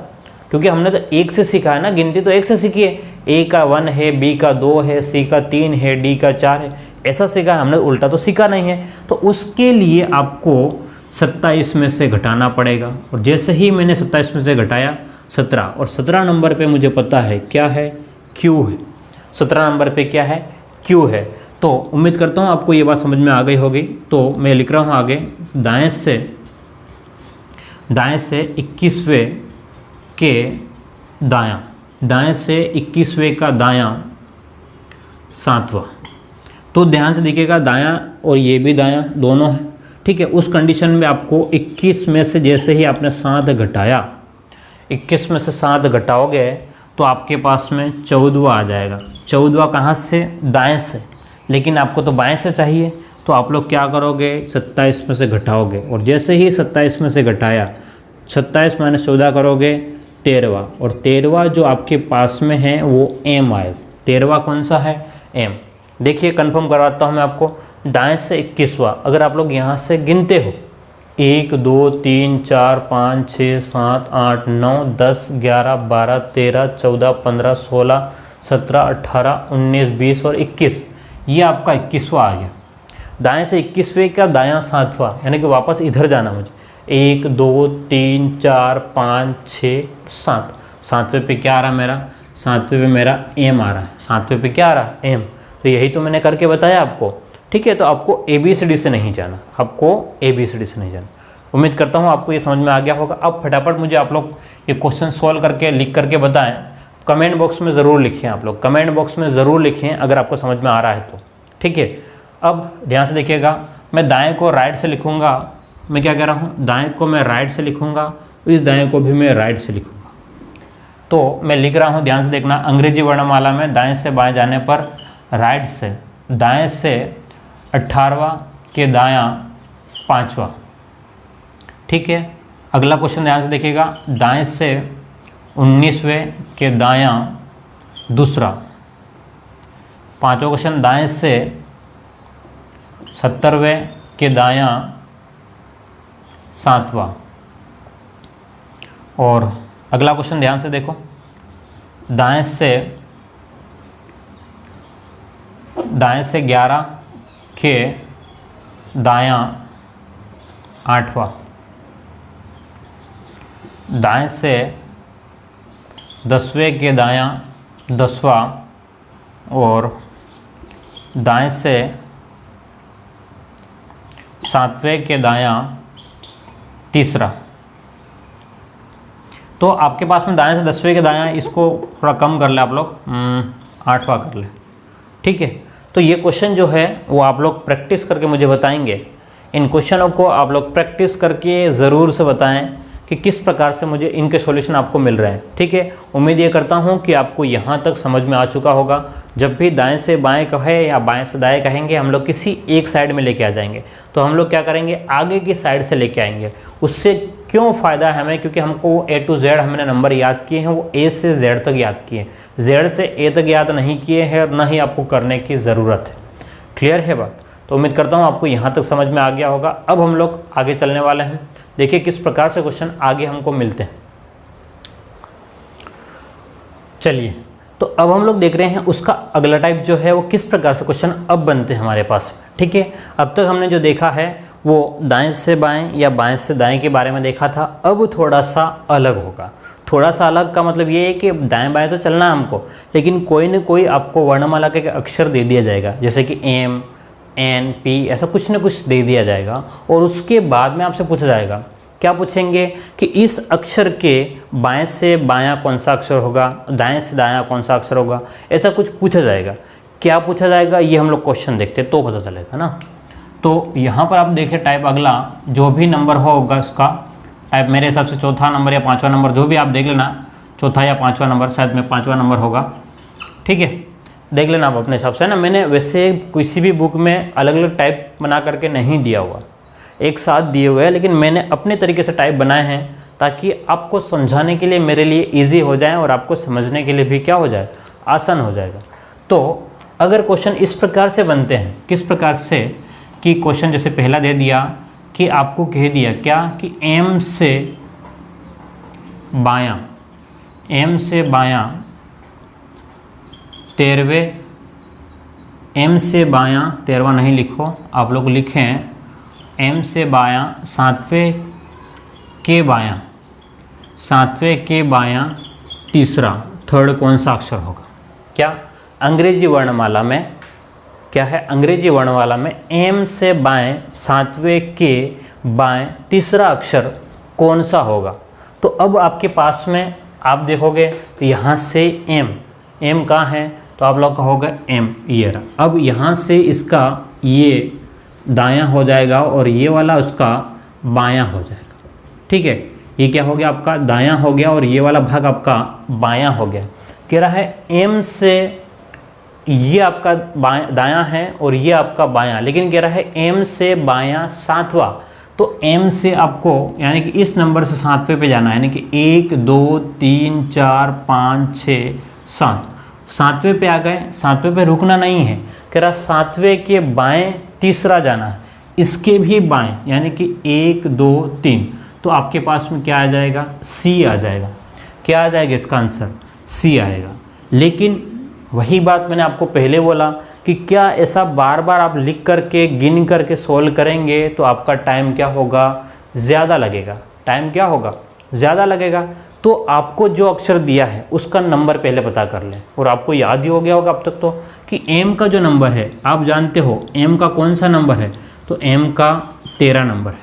क्योंकि हमने तो 1 से सीखा है ना, गिनती तो 1 से सीखी है। A का 1 है, B का 2 है, C का 3 है, D का 4 है, ऐसा सीखा है हमने, उल्टा तो सीखा नहीं है। तो उसके लिए आपको 27 में से घटाना पड़ेगा, और जैसे ही मैंने 27 में से घटाया 17, और 17 नंबर पे मुझे पता है क्या है? Q है। 17 नंबर पे क्या है? Q है। तो उम्मीद करता हूँ आपको ये बात समझ में आ गई होगी। तो मैं लिख रहा हूँ आगे, दाएं से 21वें के दायां, दाएं से 21वें का दायां 7वां। तो ध्यान से देखिएगा, दायां और ये भी दायां दोनों हैं, ठीक है। उस कंडीशन में आपको 21 में से जैसे ही आपने 7 घटाया, 21 में से 7 घटाओगे तो आपके पास में 14वां आ जाएगा। 14वां कहाँ से? दाएं से, लेकिन आपको तो बाएं से चाहिए, तो आप लोग क्या करोगे? 27 में से घटाओगे, और जैसे ही 27 में से घटाया, 27 - 14 करोगे 13वां, और 13वां जो आपके पास में है वो M आए। 13वां कौन सा है? M। देखिए कंफर्म करवाता हूँ मैं आपको, दाएं से 21वां, अगर आप लोग यहाँ से गिनते हो 1 2 3 4 5 6 7 8 9 10 11 12 13 14 15 16 17 18 19 20 और 21, ये आपका 21वां आ गया। दाएं से 21वें का दायां 7वां, यानी कि वापस इधर जाना मुझे। 1 2 3 4 5 6 7, 7वें पे क्या आ रहा है मेरा, 7वें पे मेरा एम आ रहा है। 7वें पे क्या आ रहा है, एम। तो यही तो मैंने करके बताया आपको, ठीक है। तो आपको ABCD से नहीं जाना, आपको ABCD से नहीं जाना। उम्मीद करता हूँ आपको ये समझ में आ गया होगा। अब फटाफट मुझे आप लोग ये क्वेश्चन सॉल्व करके लिख करके बताएं। कमेंट बॉक्स में ज़रूर लिखें, आप लोग कमेंट बॉक्स में ज़रूर लिखें अगर आपको समझ में आ रहा है तो, ठीक है। अब ध्यान से देखिएगा, मैं दाएं को राइट से लिखूंगा। मैं क्या कह रहा हूँ, दाएं को मैं राइट से लिखूंगा, इस दाएं को भी मैं राइट से लिखूंगा। तो मैं लिख रहा हूँ, ध्यान से देखना, अंग्रेजी वर्णमाला में दाएं से बाएं जाने पर राइट से, दाएं से 18वां के दायां 5वां, ठीक है। अगला क्वेश्चन ध्यान से देखिएगा, दाएं से 19वें के दायां दूसरा। 5वां क्वेश्चन, दाएं से 70वें के दायां 7वां। और अगला क्वेश्चन ध्यान से देखो, दाएं से 11 के दायां 8वां। दाएं से 10वें के दायां 10वां। और दाएं से 7वें के दायां तीसरा। तो आपके पास में दाएं से 10वें के दायां, इसको थोड़ा कम कर ले आप लोग, 8वां कर ले, ठीक है। तो ये क्वेश्चन जो है वो आप लोग प्रैक्टिस करके मुझे बताएंगे। इन क्वेश्चनों को आप लोग प्रैक्टिस करके ज़रूर से बताएं कि किस प्रकार से मुझे इनके सॉल्यूशन आपको मिल रहे हैं, ठीक है। उम्मीद ये करता हूँ कि आपको यहाँ तक समझ में आ चुका होगा। जब भी दाएं से बाएं कहे या बाएं से दाएं कहेंगे, हम लोग किसी एक साइड में लेके आ जाएंगे। तो हम लोग क्या करेंगे, आगे की साइड से लेके आएंगे। उससे क्यों फ़ायदा है हमें, क्योंकि हमको A to Z हमने नंबर याद किए हैं, वो A से Z तक याद किए हैं, Z से A तक याद नहीं किए हैं, और ना ही आपको करने की ज़रूरत है। क्लियर है बात। तो उम्मीद करता हूँ आपको यहाँ तक समझ में आ गया होगा। अब हम लोग आगे चलने वाले हैं, देखिए किस प्रकार से क्वेश्चन आगे हमको मिलते हैं। चलिए, तो अब हम लोग देख रहे हैं उसका अगला टाइप जो है वो किस प्रकार से क्वेश्चन अब बनते हैं हमारे पास, ठीक है। अब तक हमने जो देखा है वो दाएं से बाएं या बाएं से दाएं के बारे में देखा था। अब थोड़ा सा अलग होगा। थोड़ा सा अलग का मतलब ये है कि दाएं बाएं तो चलना है हमको, लेकिन कोई न कोई आपको वर्णमाला के अक्षर दे दिया जाएगा, जैसे कि M, N, P, ऐसा कुछ न कुछ दे दिया जाएगा। और उसके बाद में आपसे पूछा जाएगा, क्या पूछेंगे कि इस अक्षर के बाएं से बायां कौन सा अक्षर होगा, दाएं से दायां कौन सा अक्षर होगा, ऐसा कुछ पूछा जाएगा। क्या पूछा जाएगा ये हम लोग क्वेश्चन देखते तो पता चलेगा ना। तो यहाँ पर आप देखिए टाइप अगला जो भी नंबर होगा उसका टाइप, मेरे हिसाब से चौथा नंबर या पाँचवा नंबर, जो भी आप देख लेना, चौथा या पाँचवा नंबर, शायद में पाँचवा नंबर होगा, ठीक है। देख लेना आप अपने हिसाब से ना। मैंने वैसे किसी भी बुक में अलग अलग टाइप बना करके नहीं दिया हुआ, एक साथ दिए हुए हैं, लेकिन मैंने अपने तरीके से टाइप बनाए हैं ताकि आपको समझाने के लिए मेरे लिए इजी हो जाए और आपको समझने के लिए भी क्या हो जाए, आसान हो जाएगा। तो अगर क्वेश्चन इस प्रकार से बनते हैं, किस प्रकार से कि क्वेश्चन जैसे पहला दे दिया कि आपको कह दिया क्या कि M से बायां, M से बायां 13वें, M से बायां 13वां नहीं लिखो, आप लोग लिखें M से बायां 7वें के बायां, 7वें के बायां तीसरा, थर्ड कौन सा अक्षर होगा। क्या अंग्रेजी वर्णमाला में क्या है, अंग्रेजी वर्णमाला में M से बाएं 7वें के बाएं तीसरा अक्षर कौन सा होगा। तो अब आपके पास में आप देखोगे तो यहाँ से M कहाँ है, तो आप लोग कहोगे M ये रहा। अब यहाँ से इसका ये दायां हो जाएगा और ये वाला उसका बायां हो जाएगा, ठीक है। ये क्या हो गया, आपका दायां हो गया और ये वाला भाग आपका बायां हो गया। कह रहा है M से ये आपका दायां है और ये आपका बायां, लेकिन कह रहा है M से बायां 7वां। तो M से आपको यानी कि इस नंबर से 7वें पे जाना है, यानी कि 1 2 3 4 5 6 7, 7वें पे आ गए। 7वें पे रुकना नहीं है, कह रहा 7वें के बाएं तीसरा जाना है, इसके भी बाएं, यानी कि 1 2 3। तो आपके पास में क्या आ जाएगा, C आ जाएगा। क्या आ जाएगा इसका आंसर, C आएगा। लेकिन वही बात मैंने आपको पहले बोला कि क्या ऐसा बार बार आप लिख करके गिन करके सोल्व करेंगे तो आपका टाइम क्या होगा, ज़्यादा लगेगा। टाइम क्या होगा, ज़्यादा लगेगा। तो आपको जो अक्षर दिया है उसका नंबर पहले पता कर लें। और आपको याद ही हो गया होगा अब तक तो कि m का जो नंबर है, आप जानते हो m का कौन सा नंबर है, तो m का 13 नंबर है।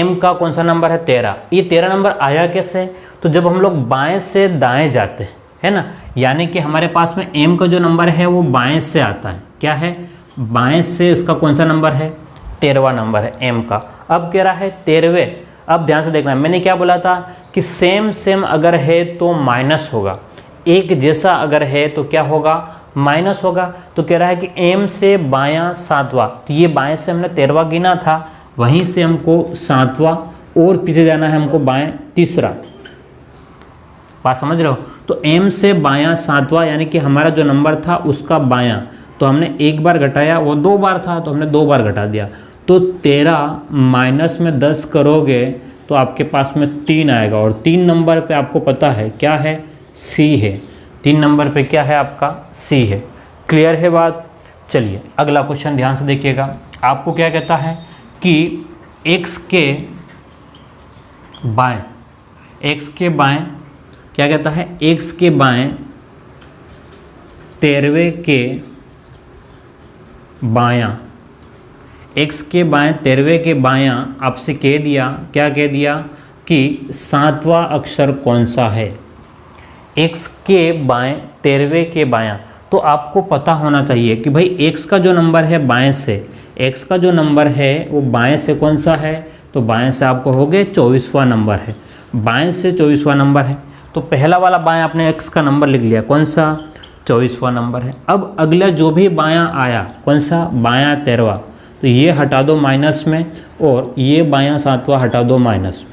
m का कौन सा नंबर है, 13। ये 13 नंबर आया कैसे, तो जब हम लोग बाएं से दाएं जाते हैं, है ना, यानी कि हमारे पास में m का जो नंबर है वो बाएं से आता है। क्या है, बाएं से इसका कौन सा नंबर है, 13वां नंबर है m का। अब कह रहा है 13वें। अब ध्यान से देखना, मैंने क्या बोला था कि सेम सेम अगर है तो माइनस होगा, एक जैसा अगर है तो क्या होगा, माइनस होगा। तो कह रहा है कि m से बायां 7वां, तो ये बाएं से हमने 13वां गिना था, वहीं से हमको 7वां और पीछे जाना है हमको बाएं 3रा। बात समझ रहे हो, तो m से बायां 7वां यानी कि हमारा जो नंबर था उसका बायां, तो हमने एक बार घटाया, वो 2 बार था तो हमने 2 बार घटा दिया। तो 13 माइनस में 10 करोगे तो आपके पास में 3 आएगा। और 3 नंबर पे आपको पता है क्या है, C है। 3 नंबर पे क्या है आपका, C है। क्लियर है बात। चलिए अगला क्वेश्चन ध्यान से देखिएगा। आपको क्या कहता है कि x के बाएं, x के बाएं क्या कहता है, x के बाएं 13वें के बायां, x के बाएं 13वें के बायां आपसे कह दिया, क्या कह दिया कि 7वां अक्षर कौन सा है। x के बाएं 13वें के बायां, तो आपको पता होना चाहिए कि भाई x का जो नंबर है बाएं से, x का जो नंबर है वो बाएं से कौन सा है, तो बाएं से आपको हो गए 24वां नंबर है। बाएं से 24वां नंबर है, तो पहला वाला बाएं आपने x का नंबर लिख लिया, कौन सा, 24वां नंबर है। अब अगला जो भी बायां आया, कौन सा, बायां 13वां, तो ये हटा दो माइनस में, और ये बायां 7वां हटा दो माइनस में।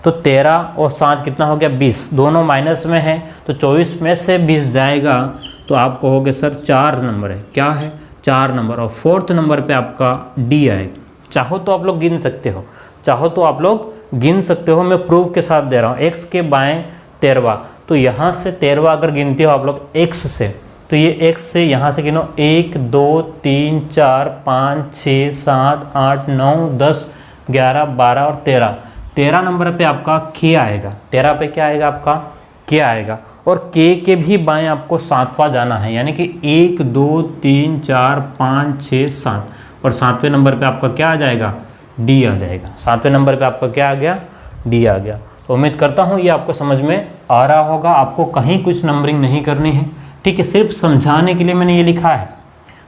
तो 13 और 7 कितना हो गया, 20, दोनों माइनस में है, तो 24 में से 20 जाएगा तो आप कहोगे सर 4 नंबर है। क्या है, 4 नंबर। और 4th नंबर पे आपका डी आएगा। चाहो तो आप लोग गिन सकते हो, चाहो तो आप लोग गिन सकते हो, मैं प्रूफ के साथ दे रहा हूँ। x के बाएं 13वां, तो यहाँ से 13वां अगर गिनते हो आप लोग x से, तो ये x से यहाँ से गिनो 1 2 3 4 5 6 7 8 9 10 11 12 और 13। 13 नंबर पे आपका k आएगा। 13 पे क्या आएगा आपका, k आएगा। और k के भी बाएं आपको 7वां जाना है, यानी कि 1 2 3 4 5 6 7, और 7वें नंबर पे आपका क्या आ जाएगा, d आ जाएगा। 7वें नंबर पे आपका क्या आ गया, d आ गया। तो उम्मीद करता हूँ ये आपको समझ में आ रहा होगा। आपको कहीं कुछ नंबरिंग नहीं करनी है, ठीक है, सिर्फ समझाने के लिए मैंने ये लिखा है,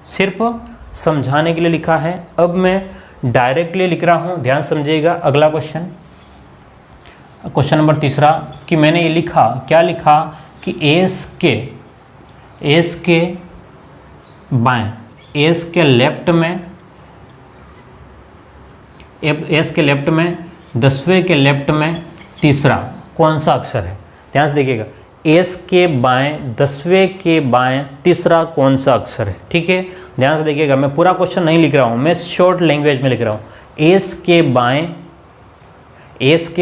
सिर्फ समझाने के लिए लिखा है। अब मैं डायरेक्टली लिख रहा हूँ, ध्यान समझिएगा। अगला क्वेश्चन, क्वेश्चन नंबर 3, कि मैंने ये लिखा, क्या लिखा कि एस के बाएं, एस के लेफ्ट में, एस के लेफ्ट में 10वें के लेफ्ट में तीसरा कौन सा अक्षर है। ध्यान से देखिएगा, एस के बाएं 10वें के बाएं तीसरा कौन सा अक्षर है, ठीक है। ध्यान से देखिएगा, मैं पूरा क्वेश्चन नहीं लिख रहा हूँ, मैं शॉर्ट लैंग्वेज में लिख रहा हूँ। एस के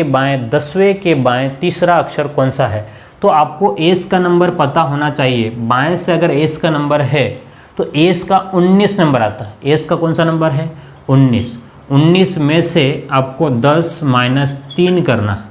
बाएं 10वें के बाएं तीसरा अक्षर कौन सा है। तो आपको एस का नंबर पता होना चाहिए। बाएं से अगर एस का नंबर है तो एस का 19 नंबर आता है। एस का कौन सा नंबर है, 19। 19 में से आपको 10 माइनस 3 करना है,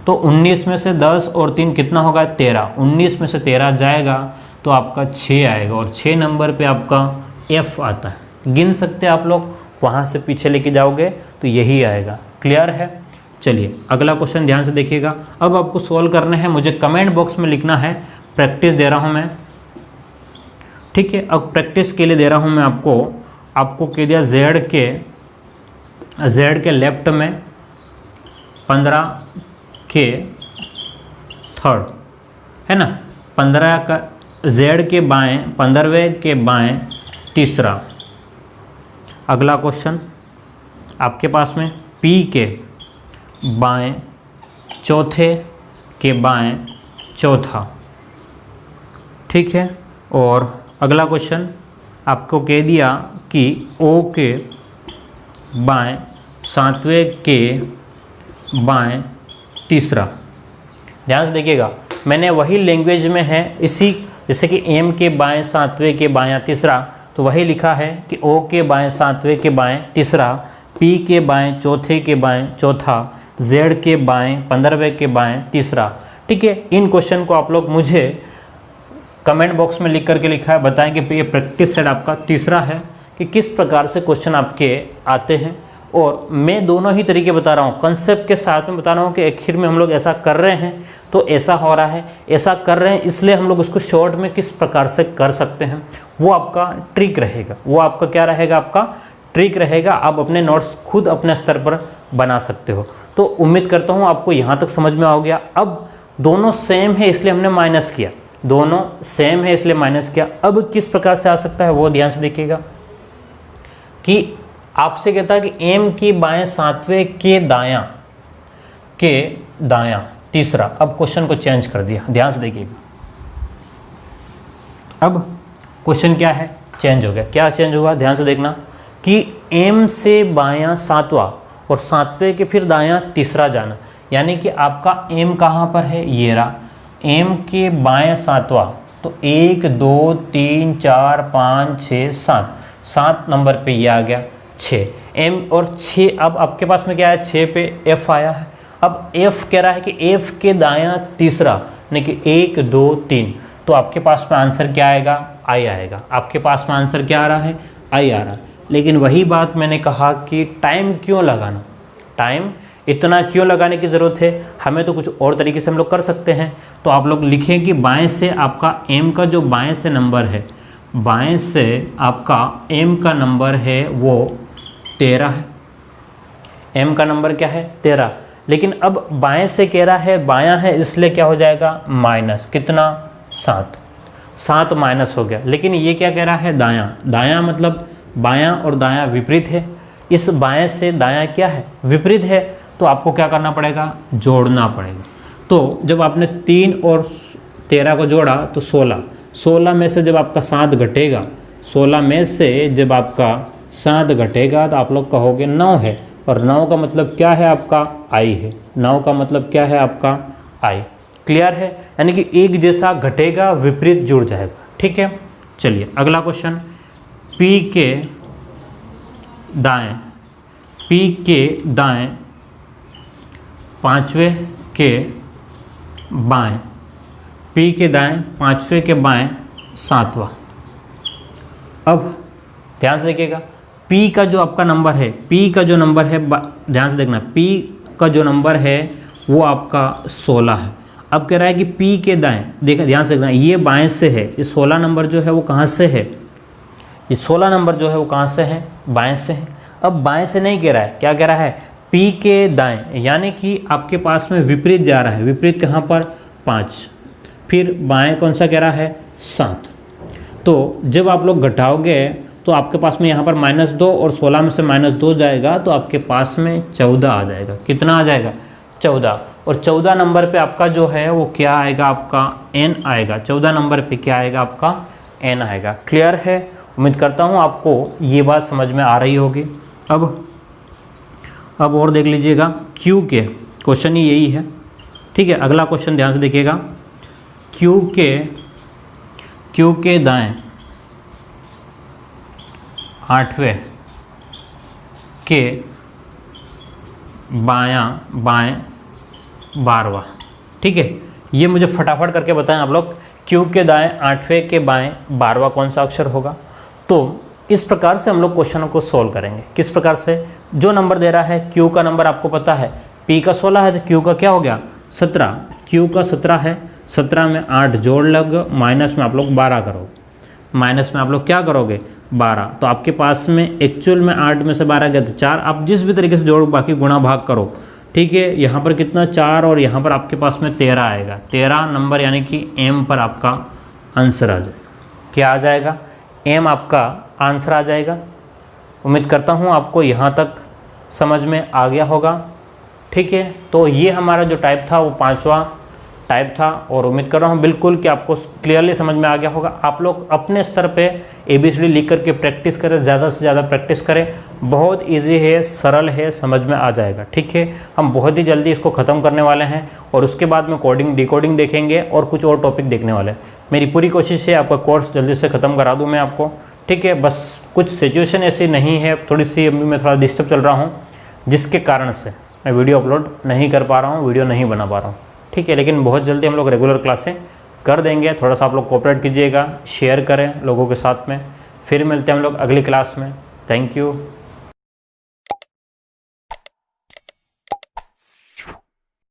तो 19 में से 10 और 3 कितना होगा, 13। 19 में से 13 जाएगा तो आपका 6 आएगा, और 6 नंबर पे आपका F आता है। गिन सकते हैं आप लोग, वहाँ से पीछे लेके जाओगे तो यही आएगा। क्लियर है। चलिए अगला क्वेश्चन ध्यान से देखिएगा। अब आपको सोल्व करना है, मुझे कमेंट बॉक्स में लिखना है, प्रैक्टिस दे रहा हूँ मैं, ठीक है। अब प्रैक्टिस के लिए दे रहा हूँ मैं आपको कह दिया Z के लेफ्ट में 15 के थर्ड, है ना, 15 का Z के बाएं 15वें के बाएं तीसरा। अगला क्वेश्चन आपके पास में P के बाएं चौथे के बाएं चौथा, ठीक है। और अगला क्वेश्चन आपको कह दिया कि O के बाएं 7वें के बाएं तीसरा। ध्यान से देखिएगा, मैंने वही लैंग्वेज में है, इसी जैसे कि एम के बाएं सातवें के बायां तीसरा, तो वही लिखा है कि ओ के बाएं सातवें के बाएं तीसरा, पी के बाएं चौथे के बाएं चौथा, जेड के बाएं 15वें के बाएं तीसरा। ठीक है, इन क्वेश्चन को आप लोग मुझे कमेंट बॉक्स में लिख करके लिखा है, बताएं कि ये प्रैक्टिस सेट आपका तीसरा है कि किस प्रकार से क्वेश्चन आपके आते हैं। और मैं दोनों ही तरीके बता रहा हूँ, कंसेप्ट के साथ में बता रहा हूँ कि आखिर में हम लोग ऐसा कर रहे हैं तो ऐसा हो रहा है, ऐसा कर रहे हैं इसलिए हम लोग उसको शॉर्ट में किस प्रकार से कर सकते हैं, वो आपका ट्रिक रहेगा। वो आपका क्या रहेगा, आपका ट्रिक रहेगा। आप अपने नोट्स खुद अपने स्तर पर बना सकते हो। तो उम्मीद करता हूँ आपको यहाँ तक समझ में आ गया। अब दोनों सेम है इसलिए हमने माइनस किया, दोनों सेम है इसलिए माइनस किया। अब किस प्रकार से आ सकता है वो ध्यान से देखिएगा कि आपसे कहता है कि एम की बाएं सातवें के दायां तीसरा। अब क्वेश्चन को चेंज कर दिया, ध्यान से देखिएगा। अब क्वेश्चन क्या है, चेंज हो गया। क्या चेंज हुआ, ध्यान से देखना कि एम से बायां सातवां और सातवें के फिर दायां तीसरा जाना, यानी कि आपका एम कहाँ पर है, ये रहा एम के बाएं सातवां। तो 1 2 3 4 5 6 7 नंबर पे ये आ गया 6 एम और 6। अब आपके पास में क्या है, 6 पे एफ आया है। अब एफ कह रहा है कि एफ के दायां तीसरा, यानी कि 1 2 3। तो आपके पास में आंसर क्या आएगा, आई आएगा। आपके पास में आंसर क्या आ रहा है, आई आ रहा है। लेकिन वही बात मैंने कहा कि टाइम क्यों लगाना, टाइम इतना क्यों लगाने की ज़रूरत है, हमें तो कुछ और तरीके से हम लोग कर सकते हैं। तो आप लोग लिखें कि बाएं से आपका एम का जो बाएं से नंबर है, बाएं से आपका एम का नंबर है वो 13 है। एम का नंबर क्या है, 13। लेकिन अब बाएं से कह रहा है, बायां है इसलिए क्या हो जाएगा, माइनस कितना, 7 माइनस हो गया। लेकिन ये क्या कह रहा है, दायां। दायां मतलब बायां और दायां विपरीत है। इस बाएं से दायां क्या है, विपरीत है। तो आपको क्या करना पड़ेगा, जोड़ना पड़ेगा। तो जब आपने 3 और 13 को जोड़ा तो 16 में से जब आपका 7 घटेगा, 16 में से जब आपका 7 घटेगा तो आप लोग कहोगे 9 है। और 9 का मतलब क्या है, आपका आई है। 9 का मतलब क्या है, आपका आई। क्लियर है, यानी कि एक जैसा घटेगा, विपरीत जुड़ जाएगा। ठीक है, चलिए अगला क्वेश्चन। पी के दाएं पांचवें के बाएं, पी के दाएं पांचवें के बाएं सातवां। अब ध्यान से देखिएगा, पी का जो आपका नंबर है, पी का जो नंबर है, ध्यान से देखना, पी का जो नंबर है वो आपका 16 है। अब कह रहा है कि पी के दाएं, देखा ध्यान से देखना, ये बाएं से है, ये 16 नंबर जो है वो कहाँ से है, ये 16 नंबर जो है वो कहाँ से है, बाएं से है। अब बाएं से नहीं कह रहा है, क्या कह रहा है, पी के दाएं, यानी कि आपके पास में विपरीत जा रहा है। विपरीत कहाँ पर, 5, फिर बाएं कौन सा कह रहा है, 7। तो जब आप लोग घटाओगे तो आपके पास में यहाँ पर -2 और 16 में से -2 जाएगा तो आपके पास में 14 आ जाएगा। कितना आ जाएगा, 14। और 14 नंबर पे आपका जो है वो क्या आएगा, आपका n आएगा। 14 नंबर पे क्या आएगा, आपका n आएगा। क्लियर है, उम्मीद करता हूँ आपको ये बात समझ में आ रही होगी। अब और देख लीजिएगा, क्यू के क्वेश्चन ही यही है। ठीक है, अगला क्वेश्चन ध्यान से देखिएगा। क्यू के दाएं 8वें के बाएं 12वां। ठीक है, ये मुझे फटाफट करके बताएं आप लोग, क्यू के दाएं 8वें के बाएं 12वां कौन सा अक्षर होगा। तो इस प्रकार से हम लोग क्वेश्चनों को सोल्व करेंगे। किस प्रकार से, जो नंबर दे रहा है, क्यू का नंबर आपको पता है, पी का 16 है तो क्यू का क्या हो गया, 17। क्यू का 17 है, 17 में 8 जोड़ लग, माइनस में आप लोग 12 करोगे, माइनस में आप लोग क्या करोगे, 12। तो आपके पास में एक्चुअल में 8 में से 12 गया तो 4। आप जिस भी तरीके से जोड़ो, बाकी गुणा भाग करो। ठीक है, यहाँ पर कितना, 4, और यहाँ पर आपके पास में 13 आएगा। 13 नंबर यानी कि एम पर आपका आंसर आ जाएगा। क्या आ जाएगा, एम आपका आंसर आ जाएगा। उम्मीद करता हूँ आपको यहाँ तक समझ में आ गया होगा। ठीक है, तो ये हमारा जो टाइप था वो 5वां टाइप था और उम्मीद कर रहा हूँ बिल्कुल कि आपको क्लियरली समझ में आ गया होगा। आप लोग अपने स्तर पे ABCD लिख करके प्रैक्टिस करें, ज़्यादा से ज़्यादा प्रैक्टिस करें। बहुत इजी है, सरल है, समझ में आ जाएगा। ठीक है, हम बहुत ही जल्दी इसको ख़त्म करने वाले हैं और उसके बाद में कोडिंग डिकोडिंग देखेंगे और कुछ और टॉपिक देखने वाले हैं। मेरी पूरी कोशिश है आपका कोर्स जल्दी से ख़त्म करा दूँ मैं आपको। ठीक है, बस कुछ सिचुएशन ऐसी नहीं है, थोड़ी सी अभी मैं थोड़ा डिस्टर्ब चल रहा हूँ, जिसके कारण से मैं वीडियो अपलोड नहीं कर पा रहा हूँ, वीडियो नहीं बना पा रहा हूँ। ठीक है, लेकिन बहुत जल्दी हम लोग रेगुलर क्लासें कर देंगे। थोड़ा सा आप लोग कोऑपरेट कीजिएगा, शेयर करें लोगों के साथ में। फिर मिलते हैं हम लोग अगली क्लास में। Thank you.